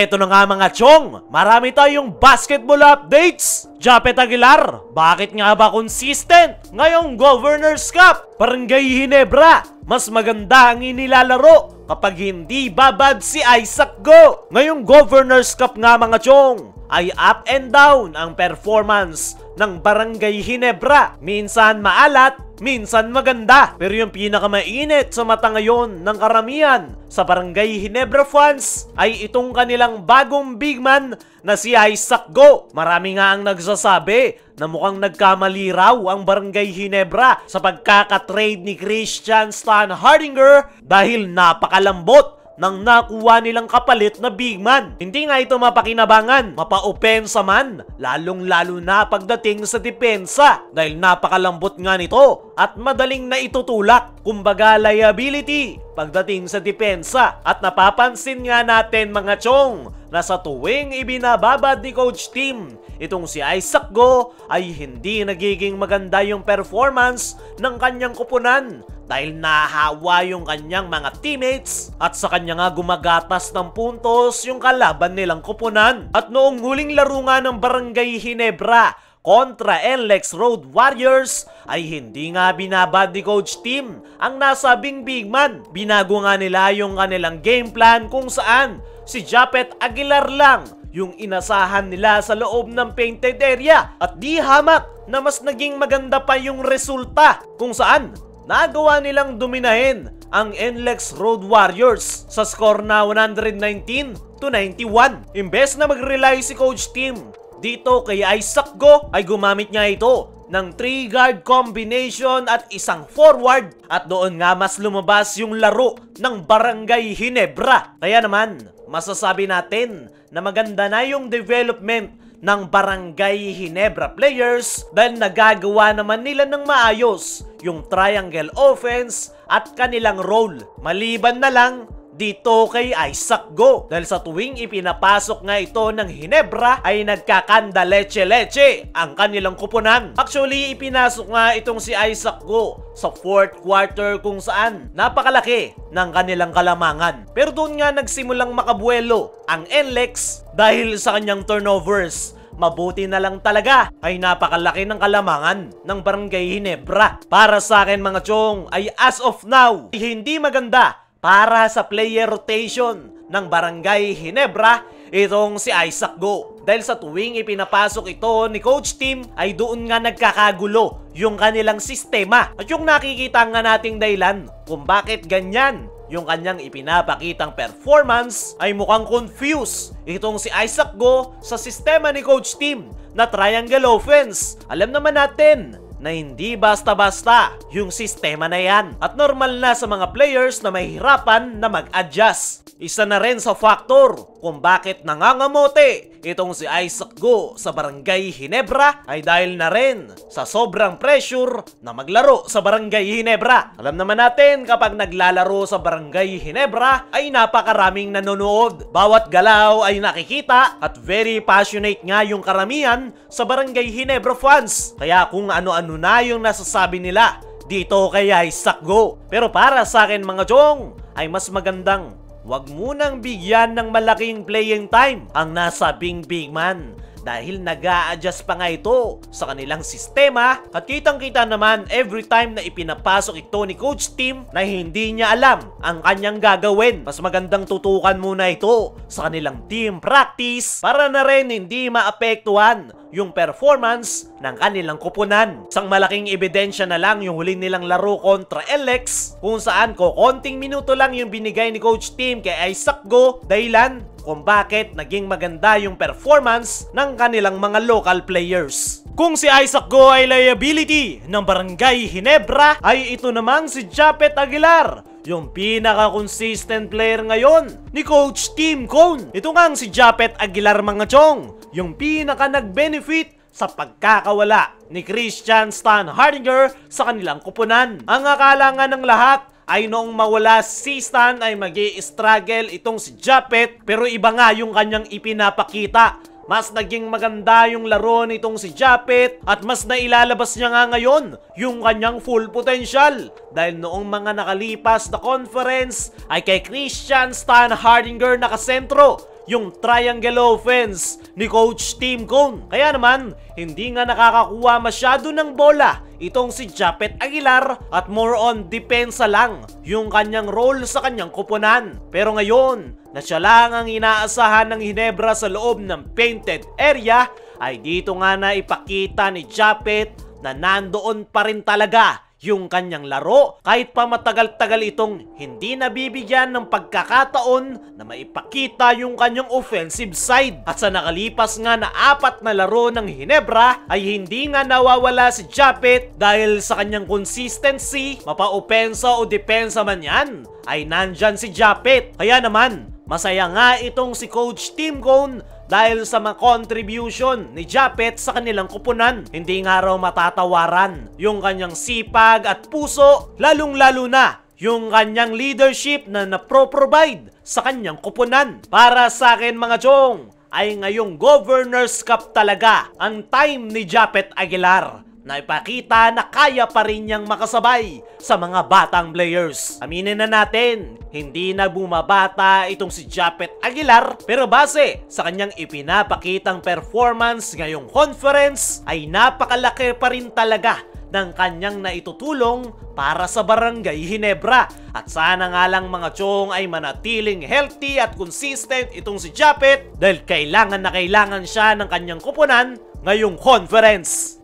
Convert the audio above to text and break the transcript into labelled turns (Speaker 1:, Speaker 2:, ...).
Speaker 1: Eto na nga mga chong, marami tayong basketball updates. Japet Aguilar, bakit nga ba consistent ngayong Governors Cup? Barangay Ginebra, mas maganda ang inilalaro kapag hindi babad si Isaac Go. Ngayong Governors Cup nga mga chong, ay up and down ang performance ng Barangay Ginebra. Minsan maalat, minsan maganda. Pero yung pinakamainit sa mata ngayon ng karamihan sa Barangay Ginebra fans ay itong kanilang bagong big man na si Isaac Go. Marami nga ang nagsasabi na mukhang nagkamali raw ang Barangay Ginebra sa pagkakatrade ni Christian Stan Hardinger dahil napakalambot nang nakuha nilang kapalit na big man. Hindi nga ito mapakinabangan, mapa-opensa man, lalong-lalo na pagdating sa depensa dahil napakalambot nga nito at madaling na itutulak. Kumbaga liability pagdating sa depensa. At napapansin nga natin mga chong na sa tuwing ibinababad ni Coach Tim itong si Isaac Go ay hindi nagiging maganda yung performance ng kanyang kupunan dahil nahawa yung kanyang mga teammates at sa kanya nga gumagatas ng puntos yung kalaban nilang kupunan. At noong huling laro nga ng Barangay Ginebra kontra NLEX Road Warriors ay hindi nga binabad ni Coach Tim ang nasabing big man. Binago nga nila yung kanilang game plan kung saan si Japet Aguilar lang yung inasahan nila sa loob ng painted area at di hamak na mas naging maganda pa yung resulta kung saan nagawa nilang dominahin ang NLEX Road Warriors sa score na 119-91. Imbes na mag-rely si Coach Tim dito kay Isaac Go ay gumamit niya ito ng 3-guard combination at isang forward at doon nga mas lumabas yung laro ng Barangay Ginebra. Kaya naman masasabi natin na maganda na yung development ng Barangay Ginebra players dahil nagagawa naman nila ng maayos yung triangle offense at kanilang role. Maliban na lang dito kay Isaac Go dahil sa tuwing ipinapasok nga ito ng Ginebra ay nagkakanda leche-leche ang kanilang kupunan. Actually, ipinasok nga itong si Isaac Go sa 4th quarter kung saan napakalaki ng kanilang kalamangan. Pero doon nga nagsimulang makabuelo ang NLEX dahil sa kanyang turnovers. Mabuti na lang talaga ay napakalaki ng kalamangan ng Barangay Ginebra. Para sa akin mga chong ay as of now ay hindi maganda para sa player rotation ng Barangay Ginebra itong si Isaac Go. Dahil sa tuwing ipinapasok ito ni Coach Tim ay doon nga nagkakagulo yung kanilang sistema. At yung nakikita nga nating dahilan kung bakit ganyan yung kanyang ipinapakitang performance ay mukhang confused itong si Isaac Go sa sistema ni Coach Tim na triangle offense. Alam naman natin na hindi basta-basta yung sistema na yan at normal na sa mga players na mahihirapan na mag-adjust. Isa na rin sa factor kung bakit nangangamote itong si Isaac Go sa Barangay Ginebra ay dahil na rin sa sobrang pressure na maglaro sa Barangay Ginebra. Alam naman natin kapag naglalaro sa Barangay Ginebra ay napakaraming nanonood. Bawat galaw ay nakikita at very passionate nga yung karamihan sa Barangay Ginebra fans. Kaya kung ano-ano na yung nasasabi nila dito kay Isaac Go. Pero para sa akin mga chong ay mas magandang wag munang bigyan ng malaking playing time ang nasabing big man dahil nag-a-adjust pa nga ito sa kanilang sistema at kitang-kita naman every time na ipinapasok ito ni Coach Tim na hindi niya alam ang kanyang gagawin. Mas magandang tutukan muna ito sa kanilang team practice para na rin hindi maapektuhan yung performance ng kanilang kupunan. Isang malaking ebidensya na lang yung huli nilang laro kontra NLEX kung saan konting minuto lang yung binigay ni Coach Tim kay Isaac Go dahilan kung bakit naging maganda yung performance ng kanilang mga local players. Kung si Isaac Go ay liability ng Barangay Ginebra ay ito namang si Japet Aguilar, yung pinaka-consistent player ngayon ni Coach Tim Cone. Ito nga si Japet Aguilar mga chong, yung pinaka-nag-benefit sa pagkakawala ni Christian Stan Hardinger sa kanilang kupunan. Ang akala nga ng lahat ay noong mawala si Stan ay magi-struggle itong si Japet, pero iba nga yung kanyang ipinapakita. Mas naging maganda yung laro nitong si Japet at mas nailalabas niya nga ngayon yung kanyang full potential. Dahil noong mga nakalipas na conference ay kay Christian Stan Hardinger nakasentro yung triangle offense ni Coach Tim Cone. Kaya naman, hindi nga nakakakuha masyado ng bola itong si Japeth Aguilar at more on depensa lang yung kanyang role sa kanyang koponan. Pero ngayon, na siya lang ang inaasahan ng Ginebra sa loob ng painted area, ay dito nga na ipakita ni Japeth na nandoon pa rin talaga yung kanyang laro kahit pa matagal-tagal itong hindi nabibigyan ng pagkakataon na maipakita yung kanyang offensive side. At sa nakalipas nga na 4 na laro ng Ginebra ay hindi nga nawawala si Japeth dahil sa kanyang consistency, mapa-opensa o depensa man yan, ay nandyan si Japeth. Kaya naman, masaya nga itong si Coach Tim Cone dahil sa mga contribution ni Japeth sa kanilang koponan. Hindi nga raw matatawaran yung kanyang sipag at puso, lalong-lalo na yung kanyang leadership na napro-provide sa kanyang koponan. Para sa akin mga chong, ay ngayong Governor's Cup talaga ang time ni Japeth Aguilar na ipakita na kaya pa rin niyang makasabay sa mga batang players. Aminin na natin, hindi na bumabata itong si Japeth Aguilar, pero base sa kanyang ipinapakitang performance ngayong conference ay napakalaki pa rin talaga ng kanyang naitutulong para sa Barangay Ginebra. At sana nga lang mga chong ay manatiling healthy at consistent itong si Japeth dahil kailangan na kailangan siya ng kanyang koponan ngayong conference.